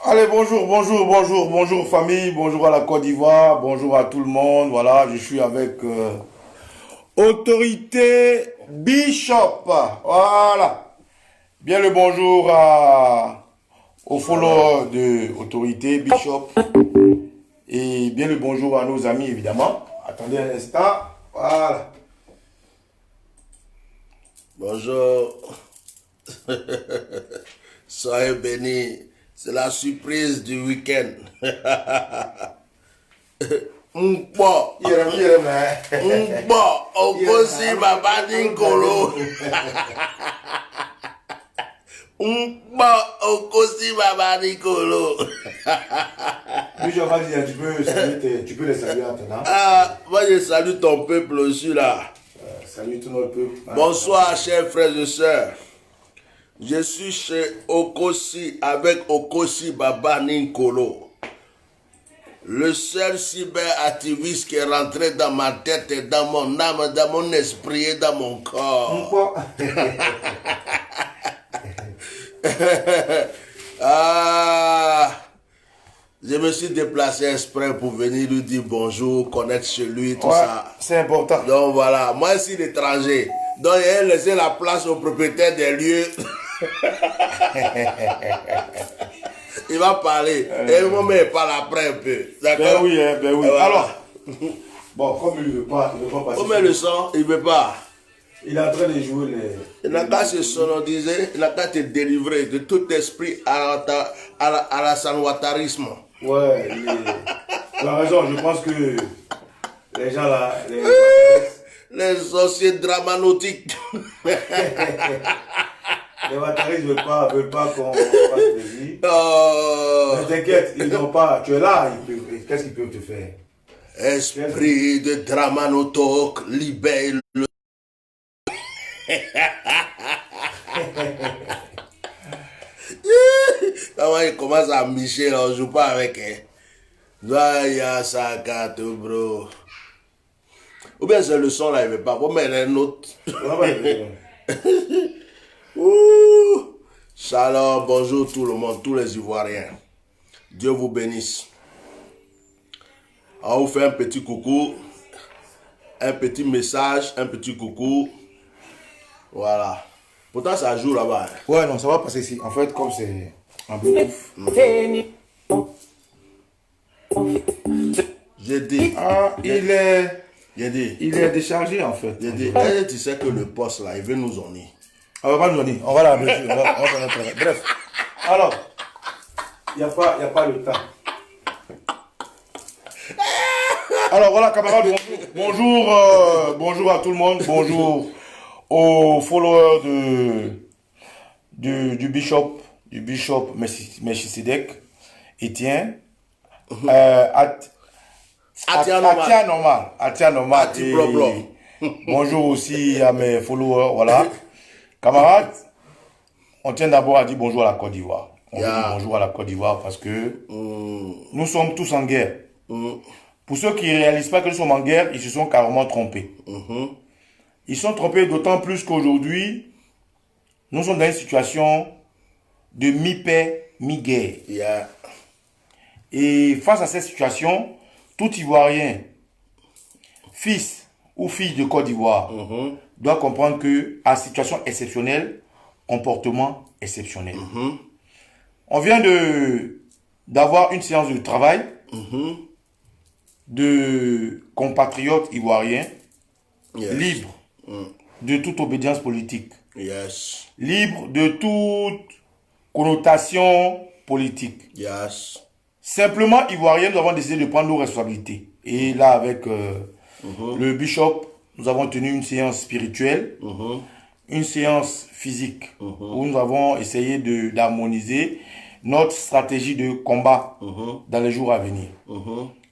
Allez, bonjour famille, bonjour à la Côte d'Ivoire, bonjour à tout le monde. Voilà, je suis avec Autorité Bishop. Voilà. Bien le bonjour aux followers de Autorité Bishop. Et bien le bonjour à nos amis, évidemment. Attendez un instant. Voilà. Bonjour. Soyez bénis. C'est la surprise du week-end. Mpo. Mpo. Okosi Baba Ninkolo. Mpo. Okosi Baba Ninkolo. Bishop, vas-y, tu peux les saluer maintenant. Ah, moi je salue ton peuple aussi là. Salut tout notre peuple. Bonsoir, chers frères et sœurs. Je suis chez Okosi avec Okosi Baba Ninkolo. Le seul cyberactiviste qui est rentré dans ma tête et dans mon âme, dans mon esprit et dans mon corps. Je me suis déplacé exprès pour venir lui dire bonjour, connaître chez lui, tout ça. C'est important. Donc voilà, moi je suis l'étranger. Donc il a laissé la place au propriétaire des lieux. Il va parler. Et moi, il parle après un peu. D'accord? Ben oui. Alors, bon, comme il ne veut pas passer. Comment le son? Il ne veut pas. Il est en train de jouer les. Il n'a qu'à se sonoriser, il n'a qu'à te délivrer de tout esprit à la sanwatarisme. Ouais, tu as raison, je pense que les gens là. Les sorciers dramanotiques. Les wataristes ne veulent pas qu'on fasse plaisir. Mais t'inquiète, ils n'ont pas. Tu es là, qu'est-ce qu'ils peuvent te faire? Esprit de dramanotok, libère le. Quand il commence à micher, on ne joue pas avec. Vaya sacato, bro. Ou bien c'est le son là, il ne veut pas. Vous mettez un autre. Shalom, bonjour tout le monde, tous les Ivoiriens. Dieu vous bénisse. On vous fait un petit coucou, un petit message, un petit coucou. Voilà. Pourtant ça joue là-bas. Ouais, non, ça va passer ici. En fait, comme c'est un Bluetooth. J'ai dit. Il est déchargé en fait. J'ai dit, tu sais que le poste là, il veut nous ennuyer. On va pas nous donner. On va la bref. Bref. Alors, il n'y a pas le temps. Alors voilà, camarades, bonjour à tout le monde. Bonjour aux followers du bishop Melchisedec, Etienne. Atia normal. Bonjour aussi à mes followers, voilà. Camarades, on tient d'abord à dire bonjour à la Côte d'Ivoire. On dit bonjour à la Côte d'Ivoire parce que nous sommes tous en guerre. Pour ceux qui ne réalisent pas que nous sommes en guerre, ils se sont carrément trompés. Ils sont trompés d'autant plus qu'aujourd'hui, nous sommes dans une situation de mi-paix, mi-guerre. Et face à cette situation, tout Ivoirien, fils ou fille de Côte d'Ivoire, doit comprendre que à situation exceptionnelle, comportement exceptionnel. On vient d'avoir une séance de travail de compatriotes ivoiriens libres de toute obédience politique, libres de toute connotation politique. Simplement ivoiriens, nous avons décidé de prendre nos responsabilités. Et là, avec le bishop, nous avons tenu une séance spirituelle, une séance physique, où nous avons essayé d'harmoniser notre stratégie de combat dans les jours à venir.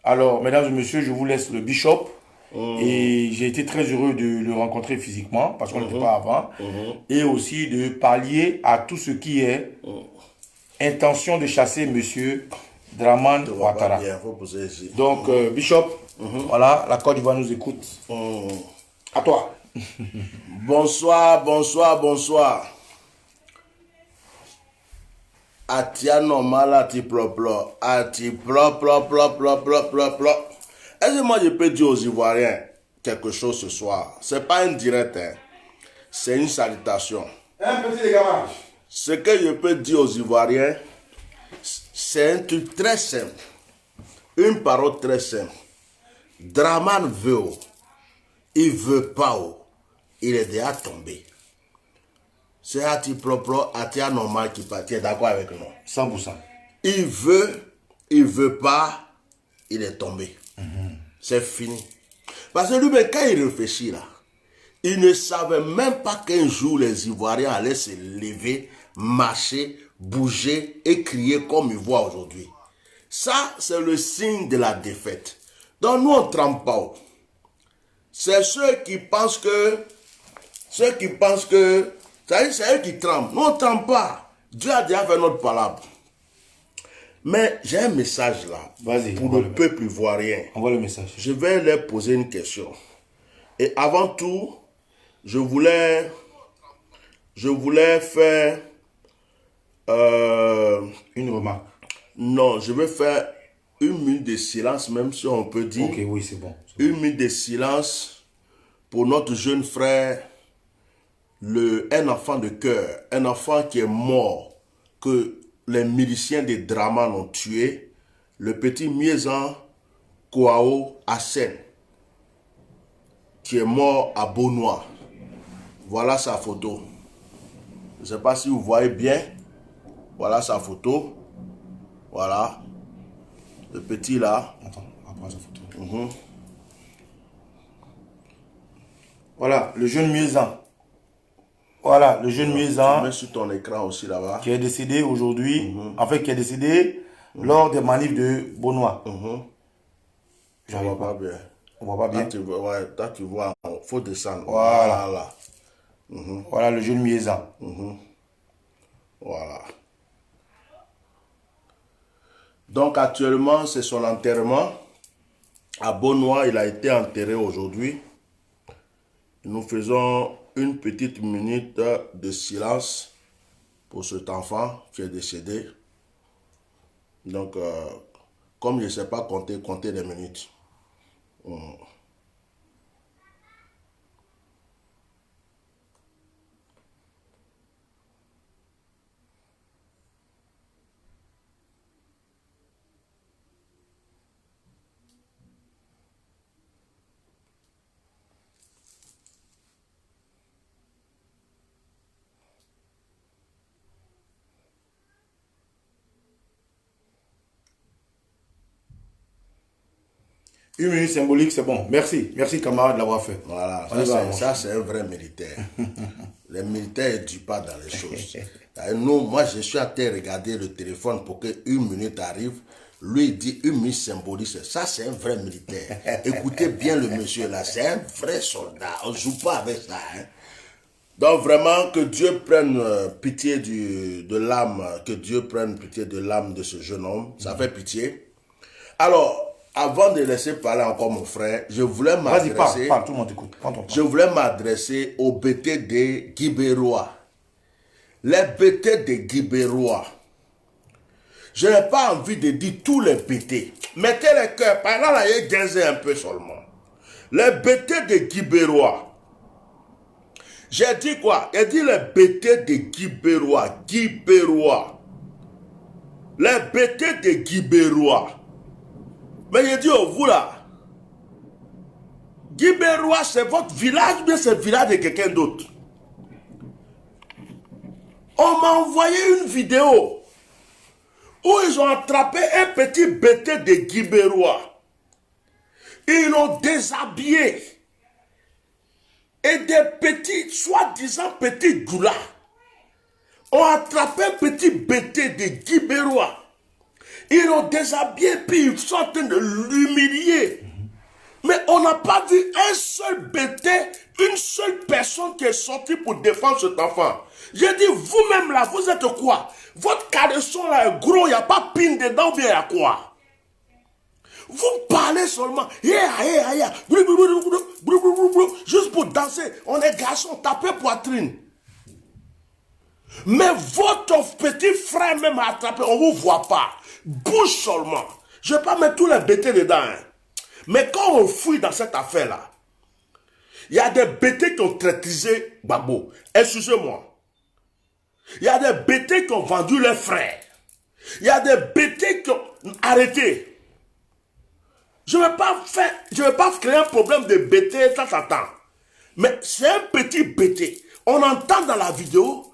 Alors, mesdames et messieurs, je vous laisse le bishop. Et j'ai été très heureux de le rencontrer physiquement, parce qu'on n'était pas avant. Et aussi de pallier à tout ce qui est intention de chasser monsieur Dramane Ouattara. Donc, bishop, voilà, la Côte d'Ivoire nous écoute. À toi. Bonsoir. Atia normal, ati plop. Ati plop. Est-ce que moi je peux dire aux Ivoiriens quelque chose ce soir? C'est pas une directe, hein. C'est une salutation. Un petit dégamage. Ce que je peux dire aux Ivoiriens, c'est un truc très simple. Une parole très simple. Draman veut, il veut pas, il est déjà tombé. C'est Ati propre, Ati anormal qui part. Tu es d'accord avec nous? 100%. Il veut pas, il est tombé. C'est fini. Parce que lui, quand il réfléchit là, il ne savait même pas qu'un jour les Ivoiriens allaient se lever, marcher, bouger et crier comme ils voient aujourd'hui. Ça, c'est le signe de la défaite. Donc nous, on ne trempe pas. C'est ceux qui pensent que, c'est eux qui trempent. Nous, on ne trempe pas. Dieu a déjà fait notre palabre. Mais j'ai un message là pour le peuple ivoirien. Envoie le message. Je vais leur poser une question. Et avant tout, je voulais faire une remarque. Non, je vais faire une minute de silence, même si on peut dire. Ok, oui, c'est bon. Une minute de silence pour notre jeune frère, un enfant de cœur, un enfant qui est mort, que les miliciens des Draman ont tué, le petit Miezan Kouao Hassen, qui est mort à Beaunois. Voilà sa photo. Je ne sais pas si vous voyez bien. Voilà sa photo. Voilà. Le petit là. Attends, on va prendre sa photo. Voilà, le jeune Miezan. Voilà, le jeune Miezan. Mets sur ton écran aussi là-bas. Qui est décédé aujourd'hui. En fait, qui est décédé lors des manifs de Beaunois. Je ne vois pas bien. On voit pas bien. Là, tu vois, il faut descendre. Voilà. Voilà le jeune Miezan. Voilà. Donc actuellement, c'est son enterrement. À Beaunois, il a été enterré aujourd'hui. Nous faisons une petite minute de silence pour cet enfant qui est décédé. Donc, comme je ne sais pas compter les minutes. Une minute symbolique, c'est bon. Merci. Merci, camarade, de l'avoir fait. Voilà, ça c'est un vrai militaire. Les militaires ne disent pas dans les choses. Nous, moi, je suis à terre regarder le téléphone pour qu'une minute arrive. Lui, il dit une minute symbolique. Ça, c'est un vrai militaire. Écoutez bien le monsieur là. C'est un vrai soldat. On ne joue pas avec ça. Hein. Donc, vraiment, que Dieu prenne pitié de l'âme. Que Dieu prenne pitié de l'âme de ce jeune homme. Ça fait pitié. Alors, avant de laisser parler encore mon frère, je voulais m'adresser. Parle, tout le monde écoute. Je voulais m'adresser aux BT des Guibérois. Les BT des Guibérois. Je n'ai pas envie de dire tous les BT. Mettez les cœurs. Par là, il y a gazé un peu seulement. Les BT des Guibérois. J'ai dit quoi? J'ai dit les BT des Guibérois. Guibérois. Les BT des Guibérois. Mais je dis au vous là, Guibérois, c'est votre village ou bien c'est le village de quelqu'un d'autre? On m'a envoyé une vidéo où ils ont attrapé un petit BT de Guibérois. Ils l'ont déshabillé. Et des petits, soi-disant petits goulas, ont attrapé un petit BT de Guibérois. Ils l'ont déshabillé, puis ils sont en train de l'humilier. Mais on n'a pas vu un seul BT, une seule personne qui est sortie pour défendre cet enfant. J'ai dit, vous-même là, vous êtes quoi? Votre caleçon là est gros, il n'y a pas pine dedans, ou bien il y a quoi? Vous parlez seulement, juste pour danser. On est garçon, tapez poitrine. Mais votre petit frère même a attrapé, on ne vous voit pas. Bouge seulement. Je ne vais pas mettre tous les bêtés dedans. Hein. Mais quand on fouille dans cette affaire-là, il y a des bêtés qui ont traîtrisé Gbagbo. Excusez-moi. Il y a des bêtés qui ont vendu leurs frères. Il y a des bêtés qui ont arrêté. Je ne vais pas créer un problème de bêtés, ça s'attend. Mais c'est un petit bêté. On entend dans la vidéo,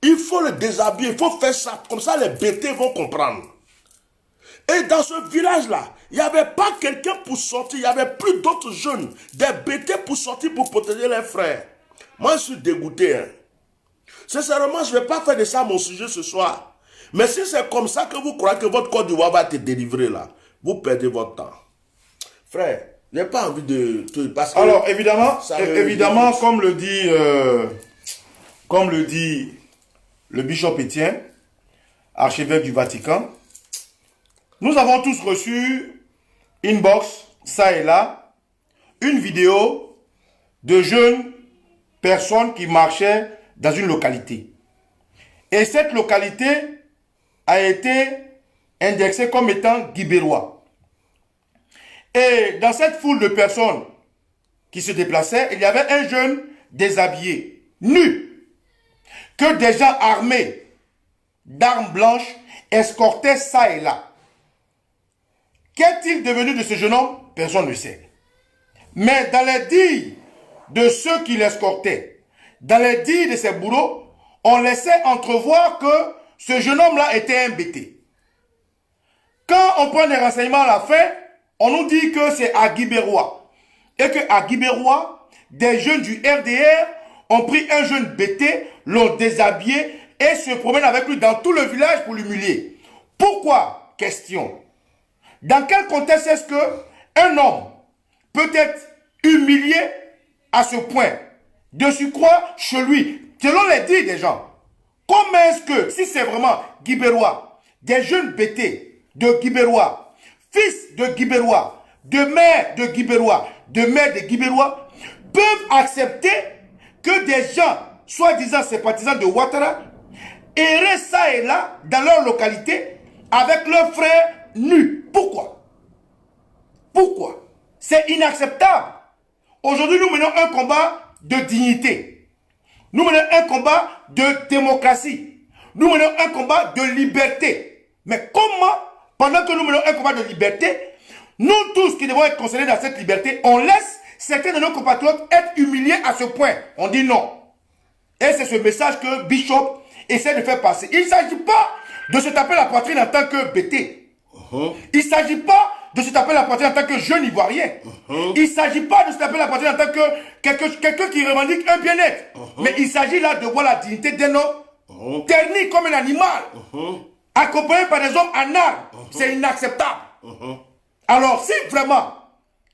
il faut le déshabiller, il faut faire ça. Comme ça, les bêtés vont comprendre. Et dans ce village-là, il n'y avait pas quelqu'un pour sortir. Il n'y avait plus d'autres jeunes, des bêtés pour sortir pour protéger les frères. Moi, je suis dégoûté. Hein. Sincèrement, je ne vais pas faire de ça mon sujet ce soir. Mais si c'est comme ça que vous croyez que votre Côte d'Ivoire va être délivré là, vous perdez votre temps. Frère, je n'ai pas envie de... Parce que alors, évidemment, comme le dit le bishop Étienne, archevêque du Vatican, nous avons tous reçu inbox, ça et là, une vidéo de jeunes personnes qui marchaient dans une localité. Et cette localité a été indexée comme étant guibérois. Et dans cette foule de personnes qui se déplaçaient, il y avait un jeune déshabillé, nu, que des gens armés d'armes blanches escortaient ça et là. Qu'est-il devenu de ce jeune homme? Personne ne sait. Mais dans les dires de ceux qui l'escortaient, dans les dires de ses bourreaux, on laissait entrevoir que ce jeune homme-là était un bêté. Quand on prend des renseignements à la fin, on nous dit que c'est à Guibérois. Et qu'à Guibérois, des jeunes du RDR ont pris un jeune bêté, l'ont déshabillé et se promènent avec lui dans tout le village pour l'humilier. Pourquoi? Question. Dans quel contexte est-ce qu'un homme peut être humilié à ce point de surcroît chez lui, selon les dires des gens? Comment est-ce que, si c'est vraiment Guibérois, des jeunes bêtés de Guibérois, fils de Guibérois, de mère de Guibérois, de mère de Guibérois, peuvent accepter que des gens, soi-disant sympathisants de Ouattara, erraient ça et là dans leur localité avec leurs frères nus? Pourquoi? Pourquoi? C'est inacceptable. Aujourd'hui, nous menons un combat de dignité. Nous menons un combat de démocratie. Nous menons un combat de liberté. Mais comment, pendant que nous menons un combat de liberté, nous tous qui devons être concernés dans cette liberté, on laisse certains de nos compatriotes être humiliés à ce point? On dit non. Et c'est ce message que Bishop essaie de faire passer. Il ne s'agit pas de se taper la poitrine en tant que bêté. Il ne s'agit pas de se taper la poitrine en tant que jeune ivoirien. Il ne s'agit pas de se taper la poitrine en tant que quelqu'un qui revendique un bien-être. Mais il s'agit là de voir la dignité d'un homme terni comme un animal, accompagné par des hommes en armes. C'est inacceptable. Alors si vraiment,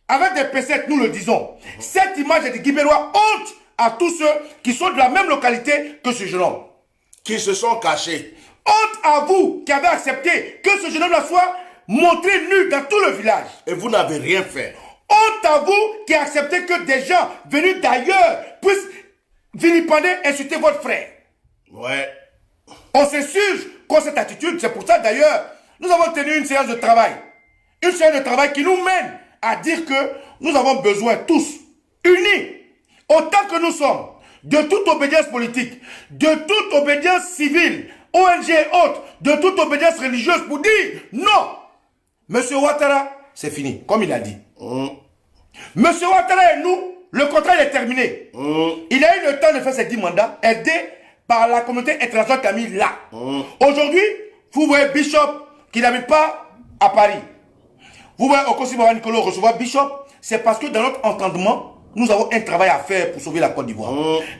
avec des pincettes, nous le disons, cette image est de Guibérois, honte à tous ceux qui sont de la même localité que ce jeune homme. Qui se sont cachés. Honte à vous qui avez accepté que ce jeune homme-là soit montré nu dans tout le village. Et vous n'avez rien fait. Honte à vous qui acceptez que des gens venus d'ailleurs puissent vilipender, insulter votre frère. Ouais. On s'insurge contre cette attitude. C'est pour ça d'ailleurs, nous avons tenu une séance de travail. Une séance de travail qui nous mène à dire que nous avons besoin tous, unis, autant que nous sommes, de toute obédience politique, de toute obédience civile, ONG et autres, de toute obédience religieuse pour dire non. Monsieur Ouattara, c'est fini, comme il a dit. Monsieur Ouattara et nous, le contrat est terminé. Il a eu le temps de faire ses 10 mandats, aidé par la communauté internationale qui a mis là. Aujourd'hui, vous voyez Bishop qui n'habite pas à Paris. Vous voyez Okosi Baba Nicolo recevoir Bishop, c'est parce que dans notre entendement, nous avons un travail à faire pour sauver la Côte d'Ivoire.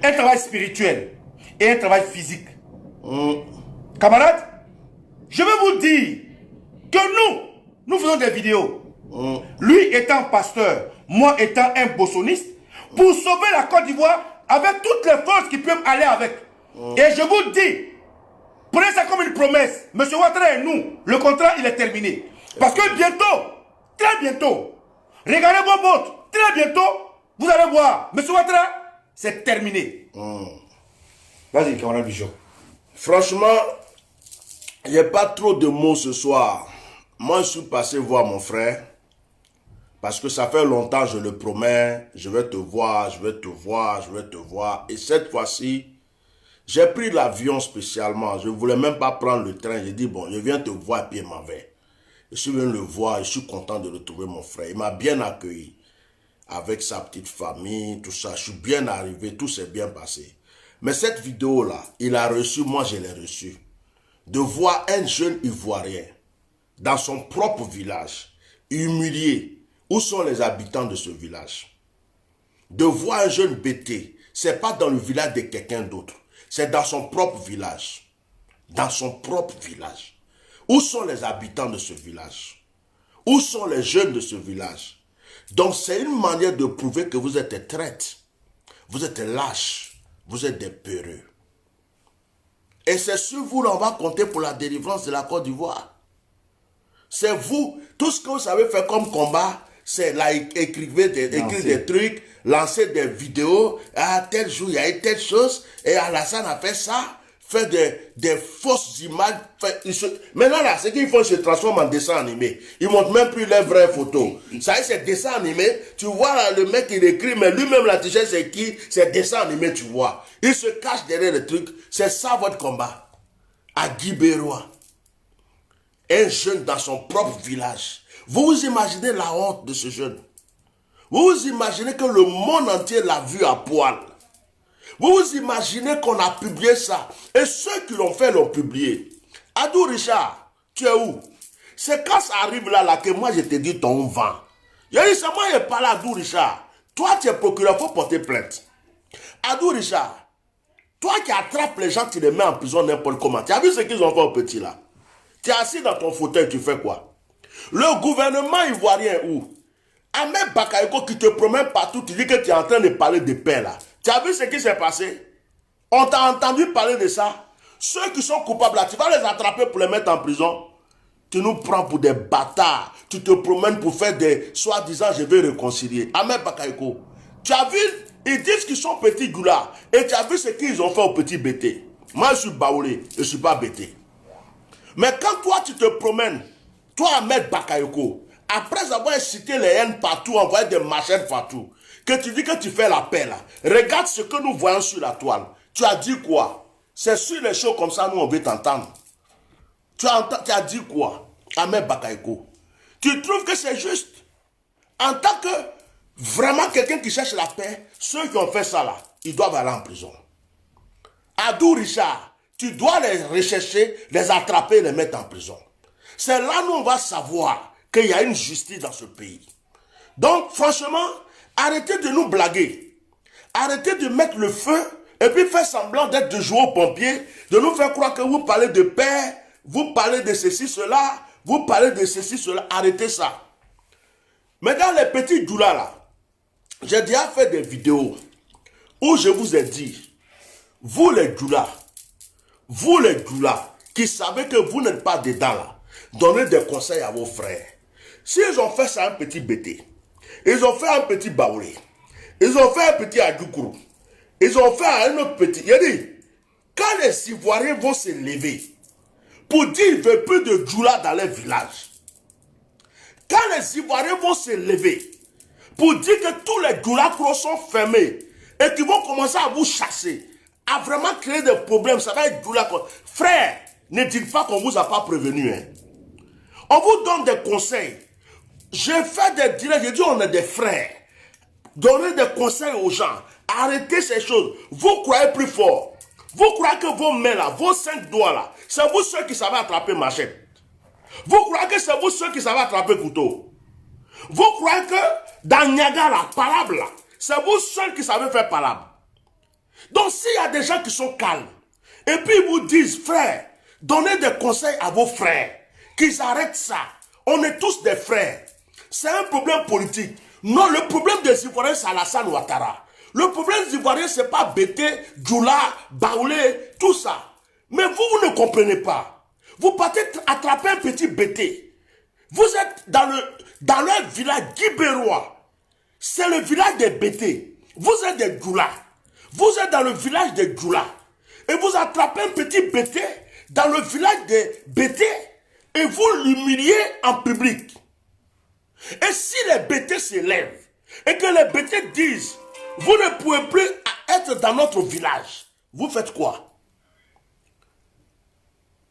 Un travail spirituel et un travail physique. Camarades, je veux vous dire que nous faisons des vidéos. Lui étant pasteur, moi étant un bossoniste, pour sauver la Côte d'Ivoire avec toutes les forces qui peuvent aller avec. Et je vous dis, prenez ça comme une promesse. Monsieur Ouattara et nous, le contrat il est terminé. Parce que bientôt, très bientôt, regardez vos montres, très bientôt, vous allez voir, Monsieur Ouattara, c'est terminé. Vas-y, camarade Bishop. Franchement, il n'y a pas trop de mots ce soir. Moi, je suis passé voir mon frère. Parce que ça fait longtemps, je le promets. Je vais te voir, je vais te voir, je vais te voir. Et cette fois-ci, j'ai pris l'avion spécialement. Je ne voulais même pas prendre le train. J'ai dit, bon, je viens te voir et puis il m'en va. Je suis venu le voir et je suis content de retrouver mon frère. Il m'a bien accueilli. Avec sa petite famille, tout ça. Je suis bien arrivé, tout s'est bien passé. Mais cette vidéo-là, il a reçu, moi je l'ai reçu. De voir un jeune Ivoirien dans son propre village, humilié. Où sont les habitants de ce village? De voir un jeune bêté, c'est pas dans le village de quelqu'un d'autre. C'est dans son propre village. Dans son propre village. Où sont les habitants de ce village? Où sont les jeunes de ce village? Donc c'est une manière de prouver que vous êtes des traîtres. Vous êtes lâches. Vous êtes des peureux. Et c'est sur vous là on va compter pour la délivrance de la Côte d'Ivoire. C'est vous. Tout ce que vous savez faire comme combat, c'est là, écrire des trucs, lancer des vidéos. À tel jour, il y a eu telle chose. Et Alassane a fait ça. Fait des fausses images. Maintenant, là, ce qu'ils font, ils se transforment en dessin animé. Ils ne montrent même plus leurs vraies photos. Ça y est, c'est dessin animé. Tu vois, là, le mec, il écrit, mais lui-même, la t-shirt, c'est qui? C'est dessin animé, tu vois. Il se cache derrière le truc. C'est ça, votre combat. À Guy Bérois. Un jeune dans son propre village. Vous vous imaginez la honte de ce jeune? Vous vous imaginez que le monde entier l'a vu à poil? Vous vous imaginez qu'on a publié ça? Et ceux qui l'ont fait l'ont publié. Adou Richard, tu es où? C'est quand ça arrive là que moi je te dis ton vent. Il a dit, c'est moi qui ai parlé à Adou Richard. Toi tu es procureur, il faut porter plainte. Adou Richard, toi qui attrapes les gens, tu les mets en prison n'importe comment. Tu as vu ce qu'ils ont fait au petit là? Tu es assis dans ton fauteuil, tu fais quoi? Le gouvernement ivoirien où? Ahmed Bakayoko qui te promène partout, tu dis que tu es en train de parler de paix là. Tu as vu ce qui s'est passé? On t'a entendu parler de ça? Ceux qui sont coupables là, tu vas les attraper pour les mettre en prison? Tu nous prends pour des bâtards. Tu te promènes pour faire des soi-disant je vais réconcilier. Ahmed Bakayoko, tu as vu? Ils disent qu'ils sont petits goulards. Et tu as vu ce qu'ils ont fait aux petits bêtés. Moi je suis baoulé, je ne suis pas bêté. Mais quand toi tu te promènes, toi Ahmed Bakayoko, après avoir cité les haines partout, envoyé des machines partout, que tu dis que tu fais la paix là, regarde ce que nous voyons sur la toile. Tu as dit quoi? C'est sur les choses comme ça nous on veut t'entendre. Tu as dit quoi? Ahmed Bakayoko. Tu trouves que c'est juste? En tant que vraiment quelqu'un qui cherche la paix, ceux qui ont fait ça là, ils doivent aller en prison. Adou Richard, tu dois les rechercher, les attraper et les mettre en prison. C'est là où on va savoir qu'il y a une justice dans ce pays. Donc, franchement, arrêtez de nous blaguer. Arrêtez de mettre le feu et puis faire semblant d'être de jouer aux pompiers, de nous faire croire que vous parlez de paix, vous parlez de ceci, cela, vous parlez de ceci, cela. Arrêtez ça. Mais dans les petits doulas là, j'ai déjà fait des vidéos où je vous ai dit, vous les doulas qui savez que vous n'êtes pas dedans là, donnez des conseils à vos frères. S'ils ont fait ça à un petit bêté, ils ont fait un petit baoulé, ils ont fait un petit adjoukourou, ils ont fait un autre petit. Il a dit, quand les Ivoiriens vont se lever pour dire qu'il ne veut plus de djoula dans les villages, quand les Ivoiriens vont se lever pour dire que tous les djoulas sont fermés et qu'ils vont commencer à vous chasser, à vraiment créer des problèmes, ça va être djoula. Frère, ne dites pas qu'on ne vous a pas prévenu. Hein. On vous donne des conseils. J'ai fait des directs, j'ai dit on est des frères. Donnez des conseils aux gens. Arrêtez ces choses. Vous croyez plus fort. Vous croyez que vos mains là, vos 5 doigts là, c'est vous ceux qui savez attraper machette. Vous croyez que c'est vous ceux qui savez attraper couteau. Vous croyez que dans Niagara, palabre là, c'est vous seuls qui savez faire palabre. Donc s'il y a des gens qui sont calmes, et puis ils vous disent, frère, donnez des conseils à vos frères, qu'ils arrêtent ça. On est tous des frères. C'est un problème politique. Non, le problème des Ivoiriens, c'est Alassane Ouattara. Le problème des Ivoiriens, c'est pas Bété, Djoula, Baoulé, tout ça. Mais vous ne comprenez pas. Vous partez attraper un petit Bété. Vous êtes dans le village Guy Bérois. C'est le village des Bété. Vous êtes des Djoula. Vous êtes dans le village des Djoula. et vous attrapez un petit bêté dans le village des bêtés et vous l'humiliez en public. Et si les bêtés s'élèvent et que les bêtés disent, vous ne pouvez plus être dans notre village, vous faites quoi?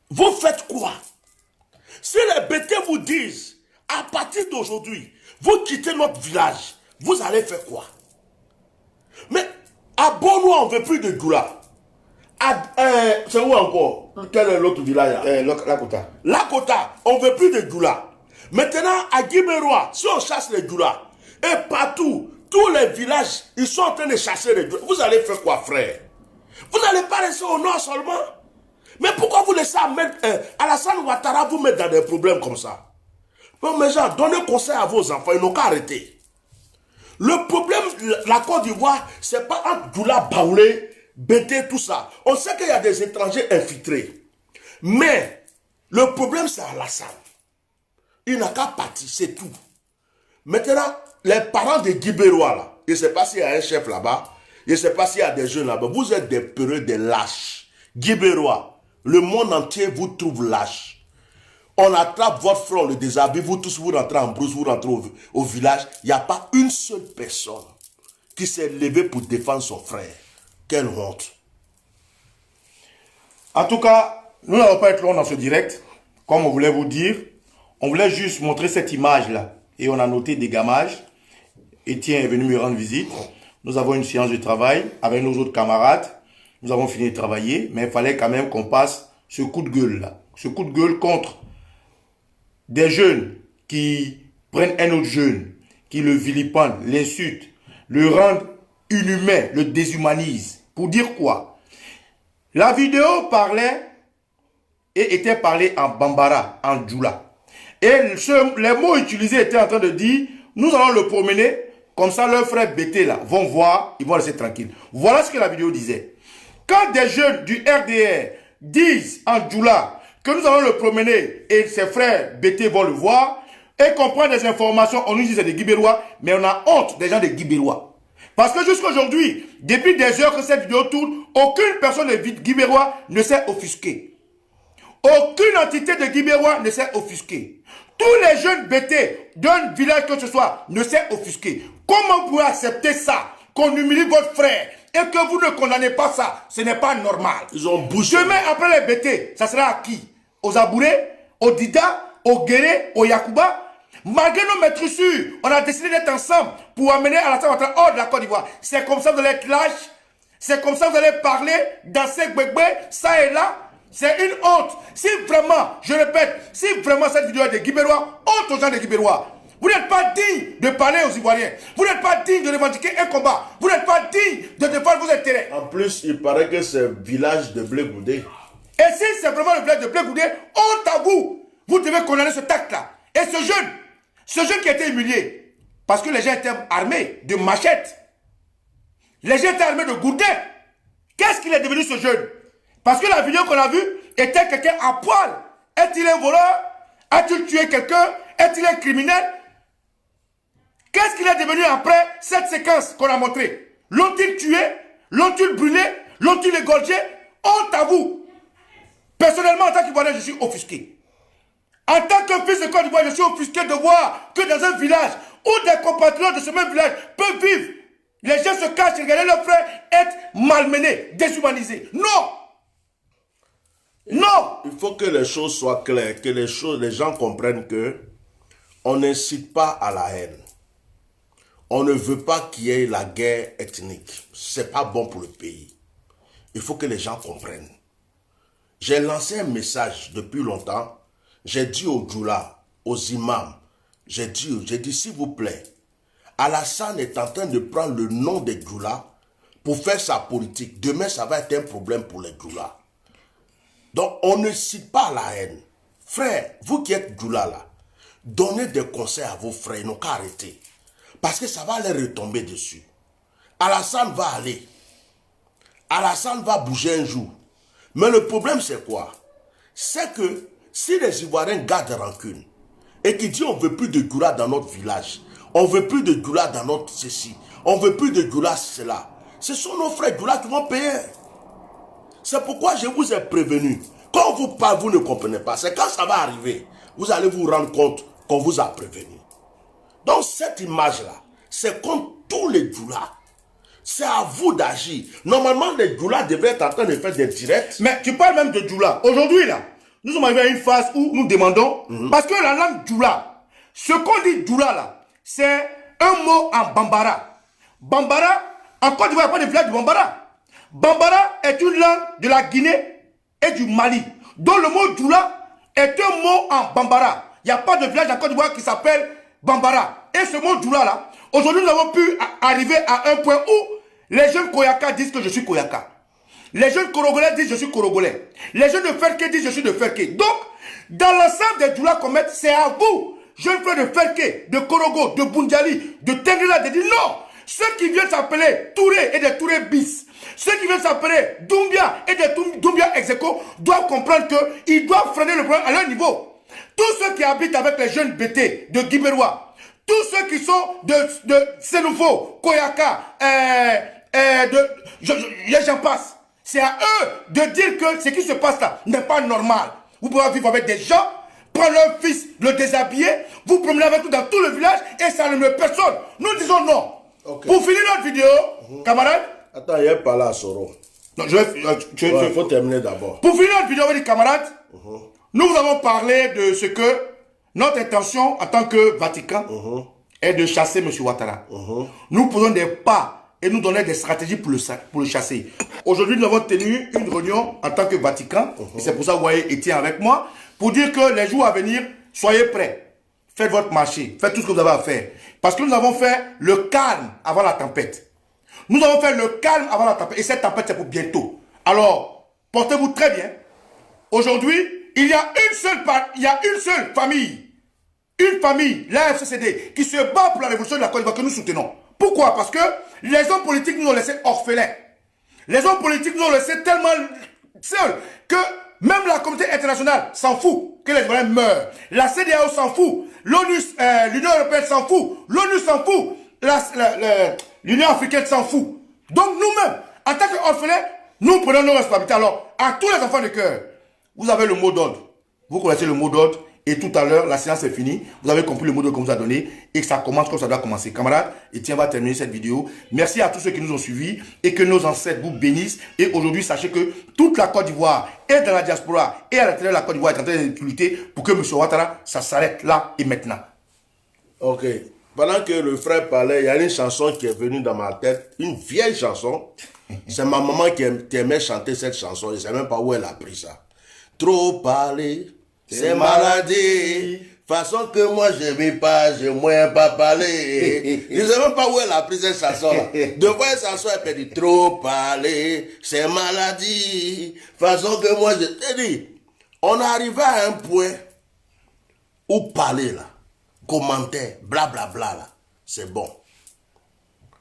Vous faites quoi? Si les bêtés vous disent, à partir d'aujourd'hui, vous quittez notre village, vous allez faire quoi? Mais à Bonoua, on ne veut plus de Doula. C'est où encore? Quel est l'autre village? Lakota. Lakota, on ne veut plus de Doula. Maintenant, à Guimérois, si on chasse les Doula, et partout, tous les villages, ils sont en train de chasser les Doula, vous allez faire quoi, frère? Vous n'allez pas rester au nord seulement? Mais pourquoi vous laissez Alassane Ouattara vous mettre dans des problèmes comme ça? Non, mes gens, donnez conseil à vos enfants, ils n'ont qu'à arrêter. Le problème, la Côte d'Ivoire, c'est pas entre Doula, Baoulé, Bété, tout ça. On sait qu'il y a des étrangers infiltrés. Mais, le problème, c'est Alassane. Il n'a qu'à partir, c'est tout. Maintenant, les parents des Guibérois, là, je ne sais pas s'il y a un chef là-bas, je ne sais pas s'il y a des jeunes là-bas, vous êtes des peureux, des lâches. Guibérois, le monde entier vous trouve lâches. On attrape votre front, le déshabille, vous tous vous rentrez en brousse, vous rentrez au village. Il n'y a pas une seule personne qui s'est levée pour défendre son frère. Quelle honte. En tout cas, nous n'allons pas être long dans ce direct. Comme on voulait vous dire, on voulait juste montrer cette image-là. Et on a noté des gammages. Etienne est venu me rendre visite. Nous avons une séance de travail avec nos autres camarades. Nous avons fini de travailler, mais il fallait quand même qu'on passe ce coup de gueule-là. Ce coup de gueule contre des jeunes qui prennent un autre jeune, qui le vilipendent, l'insultent, le rendent inhumain, le déshumanisent. Pour dire quoi? La vidéo parlait et était parlée en Bambara, en Djoula. Et les mots utilisés étaient en train de dire, nous allons le promener, comme ça leurs frères bêtés là vont voir, ils vont rester tranquilles. Voilà ce que la vidéo disait. Quand des jeunes du RDR disent en Djoula que nous allons le promener et ses frères bêtés vont le voir, et qu'on prend des informations, on nous dit c'est des Guibérois, mais on a honte des gens des Guibérois. Parce que jusqu'à aujourd'hui, depuis des heures que cette vidéo tourne, aucune personne de Guibérois ne s'est offusquée. Aucune entité de Guibérois ne s'est offusquée. Tous les jeunes bêtés d'un village que ce soit ne s'est offusqué. Comment vous pouvez accepter ça? Qu'on humilie votre frère et que vous ne condamnez pas ça? Ce n'est pas normal. Ils ont bougé. Demain, après les bêtés, ça sera à qui? Aux Abourés, aux Dida, aux Guéré, aux Yakuba? Malgré nos maîtrissures, on a décidé d'être ensemble pour amener Alassane Ouattara hors de la Côte d'Ivoire. C'est comme ça que vous allez être lâche. C'est comme ça que vous allez parler, danser, gbegbe, ça et là. C'est une honte. Si vraiment, je répète, si vraiment cette vidéo est des Guibérois, honte aux gens des Guibérois. Vous n'êtes pas digne de parler aux Ivoiriens. Vous n'êtes pas digne de revendiquer un combat. Vous n'êtes pas digne de défendre vos intérêts. En plus, il paraît que c'est le village de Blé Goudé. Et si c'est vraiment le village de Blé Goudé, honte à vous. Vous devez condamner ce acte-là. Et ce jeune qui a été humilié, parce que les gens étaient armés de machettes. Les gens étaient armés de gourdins. Qu'est-ce qu'il est devenu ce jeune? Parce que la vidéo qu'on a vue était quelqu'un à poil. Est-il un voleur? A-t-il tué quelqu'un? Est-il un criminel? Qu'est-ce qu'il est devenu après cette séquence qu'on a montrée? L'ont-ils tué? L'ont-ils brûlé? L'ont-ils égorgé? Honte à vous. Personnellement, en tant qu'Ivoirien, je suis offusqué. En tant que fils de Côte d'Ivoire, je suis offusqué de voir que dans un village où des compatriotes de ce même village peuvent vivre, les gens se cachent et regarder leurs frères être malmenés, déshumanisés. Non! Non! Il faut que les choses soient claires, que les gens comprennent que on n'incite pas à la haine. On ne veut pas qu'il y ait la guerre ethnique. C'est pas bon pour le pays. Il faut que les gens comprennent. J'ai lancé un message depuis longtemps. J'ai dit aux Djoula, aux imams, j'ai dit s'il vous plaît, Alassane est en train de prendre le nom des Djoula pour faire sa politique. Demain, ça va être un problème pour les Djoula. Donc, on ne cite pas la haine. Frère, vous qui êtes Djoula là, donnez des conseils à vos frères, ils n'ont qu'à arrêter. Parce que ça va leur retomber dessus. Alassane va aller. Alassane va bouger un jour. Mais le problème, c'est quoi? C'est que si les Ivoiriens gardent rancune et qu'ils disent on ne veut plus de Djoula dans notre village, on ne veut plus de Djoula dans notre ceci, on ne veut plus de Djoula cela, ce sont nos frères Djoula qui vont payer. c'est pourquoi je vous ai prévenu. Quand vous parlez, vous ne comprenez pas. C'est quand ça va arriver, vous allez vous rendre compte qu'on vous a prévenu. Donc cette image-là, c'est comme tous les doulas. C'est à vous d'agir. Normalement, les doulas devraient être en train de faire des directs. Mais tu parles même de doula. Aujourd'hui, là, nous sommes arrivés à une phase où nous demandons, parce que la langue doula, ce qu'on dit doula, là, c'est un mot en bambara. Bambara, en Côte d'Ivoire, il n'y a pas de village de bambara. Bambara est une langue de la Guinée et du Mali. Donc le mot doula est un mot en bambara. Il n'y a pas de village en Côte d'Ivoire qui s'appelle bambara. Et ce mot doula là, aujourd'hui nous avons pu arriver à un point où les jeunes Koyaka disent que je suis Koyaka. Les jeunes Korogolais disent que je suis Korogolais. Les jeunes de Ferké disent que je suis de Ferké. Donc, dans l'ensemble des doulas qu'on met, c'est à vous, jeunes frères de Ferké, de Korogo, de Bundjali, de Tengrela, de dire non. Ceux qui viennent s'appeler Touré et des Touré bis, ceux qui viennent s'appeler Doumbia et des Doumbia Execo doivent comprendre qu'ils doivent freiner le problème à leur niveau. Tous ceux qui habitent avec les jeunes BT de Guiberois, tous ceux qui sont de Sénoufo, Koyaka, j'en passe. C'est à eux de dire que ce qui se passe là n'est pas normal. Vous pouvez vivre avec des gens, prendre leur fils, le déshabiller, vous promener avec tout dans tout le village et ça ne met personne. Nous disons non. Okay. Pour finir notre vidéo, camarade. Attends, il n'y a pas là, Soro. Non, il faut terminer d'abord. Pour finir notre vidéo, mes camarades, nous avons parlé de ce que notre intention en tant que Vatican est de chasser M. Ouattara. Nous posons des pas et nous donnons des stratégies pour le chasser. Aujourd'hui, nous avons tenu une réunion en tant que Vatican, et c'est pour ça que vous voyez Étienne avec moi, pour dire que les jours à venir, soyez prêts. Faites votre marché, faites tout ce que vous avez à faire. Parce que nous avons fait le calme avant la tempête. Nous avons fait le calme avant la tempête. Et cette tempête, c'est pour bientôt. Alors, portez-vous très bien. Aujourd'hui, il y a une seule famille. Une famille, la FCCD, qui se bat pour la révolution de la Côte d'Ivoire que nous soutenons. Pourquoi? Parce que les hommes politiques nous ont laissés orphelins. Les hommes politiques nous ont laissés tellement seuls que même la communauté internationale s'en fout que les Ivoiriens meurent. La CEDEAO s'en fout. L'ONU, l'Union européenne s'en fout. L'ONU s'en fout. L'Union africaine s'en fout. Donc nous-mêmes, en tant qu'orphelins, nous prenons nos responsabilités. Alors, à tous les enfants de cœur, vous avez le mot d'ordre. Vous connaissez le mot d'ordre. Et tout à l'heure, la séance est finie. Vous avez compris le mot d'ordre qu'on vous a donné. Et que ça commence comme ça doit commencer. Camarades, Etienne va terminer cette vidéo. Merci à tous ceux qui nous ont suivis. Et que nos ancêtres vous bénissent. Et aujourd'hui, sachez que toute la Côte d'Ivoire est dans la diaspora. Et à l'intérieur de la Côte d'Ivoire est en train de lutter pour que M. Ouattara, ça s'arrête là et maintenant. Ok. Pendant que le frère parlait, il y a une chanson qui est venue dans ma tête. Une vieille chanson. C'est ma maman qui aimait chanter cette chanson. Je ne sais même pas où elle a pris ça. Trop parler. C'est maladie, façon que moi je n'aime pas, je moins pas parler. Je ne sais même pas où elle a pris cette chanson-là. De voir une chanson, elle peut dire trop parler, c'est maladie, façon que moi je... dit, on est arrivé à un point où parler là, commenter, blablabla là, c'est bon.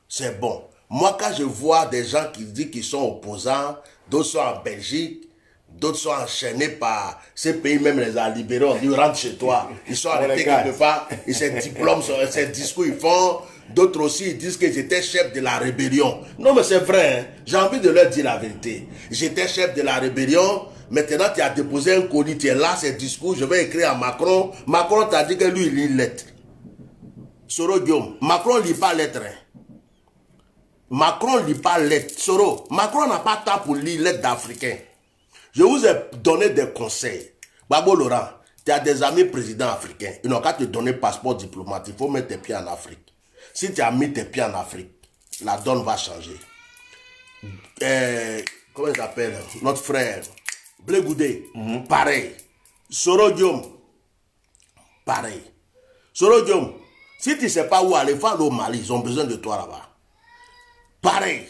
C'est bon. Moi quand je vois des gens qui disent qu'ils sont opposants, d'autres sont en Belgique, d'autres sont enchaînés par ces pays, même les a libérés, on dit rentre chez toi. Ils sont arrêtés quelque part, et ces diplômes, ces discours ils font. D'autres aussi ils disent que j'étais chef de la rébellion. Non mais c'est vrai, hein? J'ai envie de leur dire la vérité. J'étais chef de la rébellion, maintenant tu as déposé un colis, tu es là, ces discours, je vais écrire à Macron. Macron t'a dit que lui il lit une lettre. Soro Guillaume, Macron ne lit pas lettre. Hein? Macron ne lit pas lettre. Soro, Macron n'a pas temps pour lire lettre d'Africain. Je vous ai donné des conseils. Babo Laurent, tu as des amis présidents africains. Ils n'ont qu'à te donner passeport diplomatique. Il faut mettre tes pieds en Afrique. Si tu as mis tes pieds en Afrique, la donne va changer. Comment il s'appelle? Notre frère, Blé Goudé, pareil. Soro Guillaume, pareil. Soro Guillaume, si tu ne sais pas où aller, va au Mali. Ils ont besoin de toi là-bas. Pareil.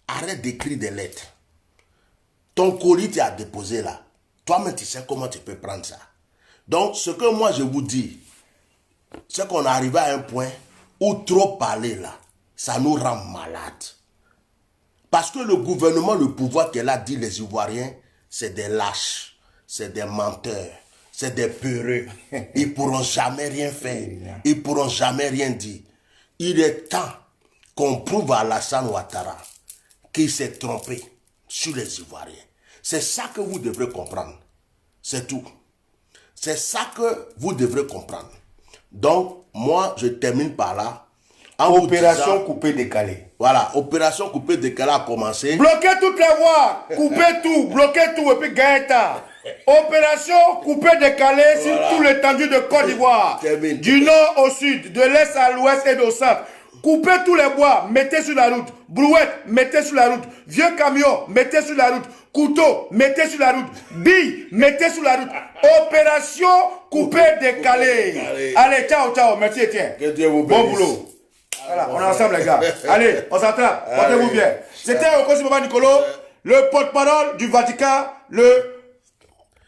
Arrête d'écrire des lettres. Ton colis tu as déposé là. Toi-même, tu sais comment tu peux prendre ça. Donc, ce que moi je vous dis, c'est qu'on est arrivé à un point où trop parler là, ça nous rend malades. Parce que le gouvernement, le pouvoir qu'elle a dit les Ivoiriens, c'est des lâches, c'est des menteurs, c'est des peureux. Ils ne pourront jamais rien faire. Ils ne pourront jamais rien dire. Il est temps qu'on prouve à Alassane Ouattara qu'il s'est trompé sur les Ivoiriens. C'est ça que vous devrez comprendre. C'est tout. C'est ça que vous devrez comprendre. Donc, moi, je termine par là. Opération coupée décalée. Voilà, opération coupée décalée a commencé. Bloquez toutes les voies, coupez tout, bloquez tout et puis gagnez temps. Opération coupée décalée sur tout l'étendue de Côte d'Ivoire. Du nord au sud, de l'est à l'ouest et au centre. Coupez tous les bois, mettez sur la route. Brouette, mettez sur la route. Vieux camion, mettez sur la route. Couteau, mettez sur la route. Billes, mettez sur la route. Opération coupée décalée. Allez, ciao, ciao. Merci Etienne. Bon boulot. Voilà, on est ensemble les gars. Allez, on s'attrape. Portez-vous bien. C'était Okosi Baba Nicolo, le porte-parole du Vatican,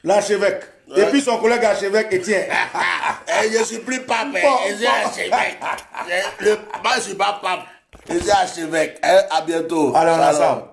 l'archevêque. Et puis son collègue archevêque Etienne. Je ne suis plus pape, je suis archevêque. Moi, je ne suis pas pape, je suis archevêque. À bientôt. Allez, on est ensemble.